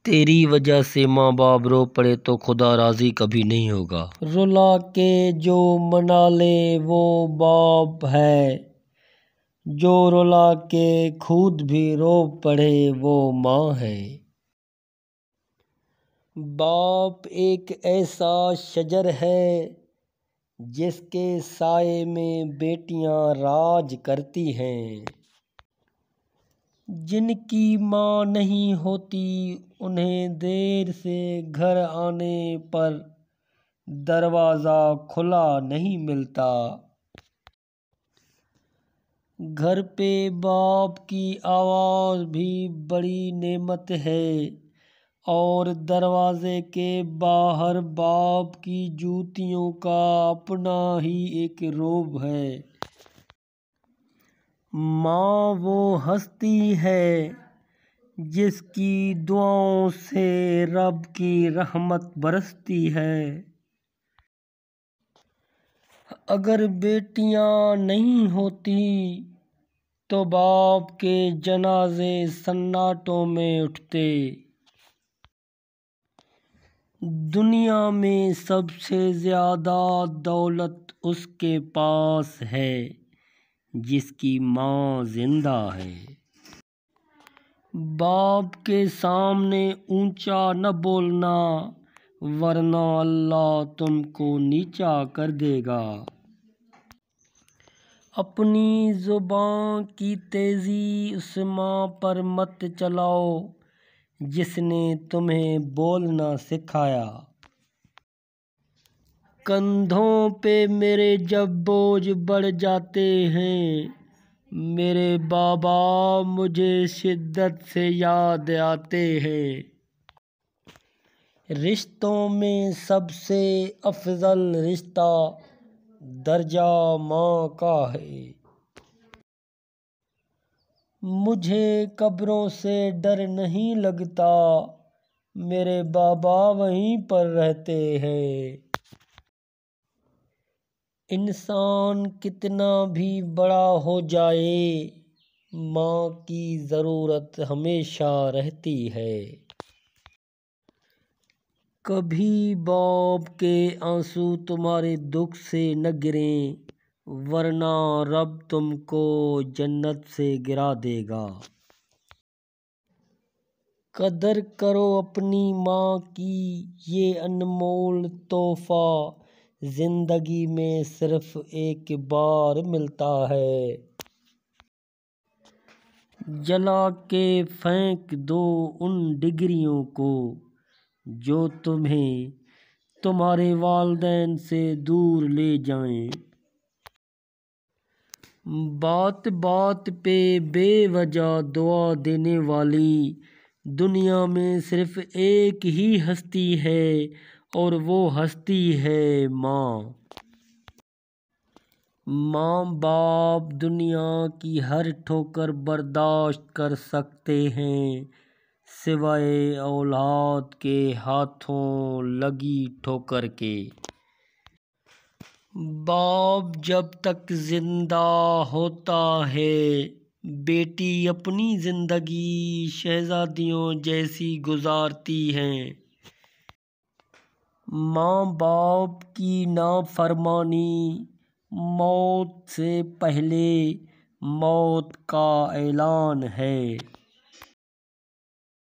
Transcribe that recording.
تیری وجہ سے ماں باپ رو پڑے تو خدا راضی کبھی نہیں ہوگا۔ رلا کے جو منا لے وہ باپ ہے، جو رلا کے خود بھی رو پڑے وہ ماں ہے۔ باپ ایک ایسا شجر ہے جس کے سائے میں بیٹیاں راج کرتی ہیں۔ جن کی ماں نہیں ہوتی انہیں دیر سے گھر آنے پر دروازہ کھلا نہیں ملتا۔ گھر پہ باپ کی آواز بھی بڑی نعمت ہے اور دروازے کے باہر باپ کی جوتیوں کا اپنا ہی ایک رعب ہے۔ ماں وہ ہستی ہے جس کی دعاؤں سے رب کی رحمت برستی ہے۔ اگر بیٹیاں نہیں ہوتی تو باپ کے جنازے سناٹوں میں اٹھتے۔ دنیا میں سب سے زیادہ دولت اس کے پاس ہے جس کی ماں زندہ ہے۔ باپ کے سامنے اونچا نہ بولنا ورنہ اللہ تم کو نیچا کر دے گا۔ اپنی زبان کی تیزی اس ماں پر مت چلاؤ جس نے تمہیں بولنا سکھایا۔ کندھوں پہ میرے جب بوجھ بڑھ جاتے ہیں میرے بابا مجھے شدت سے یاد آتے ہیں۔ رشتوں میں سب سے افضل رشتہ درجہ ماں کا ہے۔ مجھے قبروں سے ڈر نہیں لگتا میرے بابا وہیں پر رہتے ہیں۔ انسان کتنا بھی بڑا ہو جائے ماں کی ضرورت ہمیشہ رہتی ہے۔ کبھی باپ کے آنسو تمہارے دکھ سے نہ گریں ورنہ رب تم کو جنت سے گرا دے گا۔ قدر کرو اپنی ماں کی یہ انمول تحفہ زندگی میں صرف ایک بار ملتا ہے۔ جلا کے پھینک دو ان ڈگریوں کو جو تمہیں تمہارے والدین سے دور لے جائیں۔ بات بات پہ بے وجہ دعا دینے والی دنیا میں صرف ایک ہی ہستی ہے اور وہ ہستی ہے ماں۔ ماں باپ دنیا کی ہر ٹھوکر برداشت کر سکتے ہیں سوائے اولاد کے ہاتھوں لگی ٹھوکر کے۔ باپ جب تک زندہ ہوتا ہے بیٹی اپنی زندگی شہزادیوں جیسی گزارتی ہے۔ ماں باپ کی نافرمانی موت سے پہلے موت کا اعلان ہے۔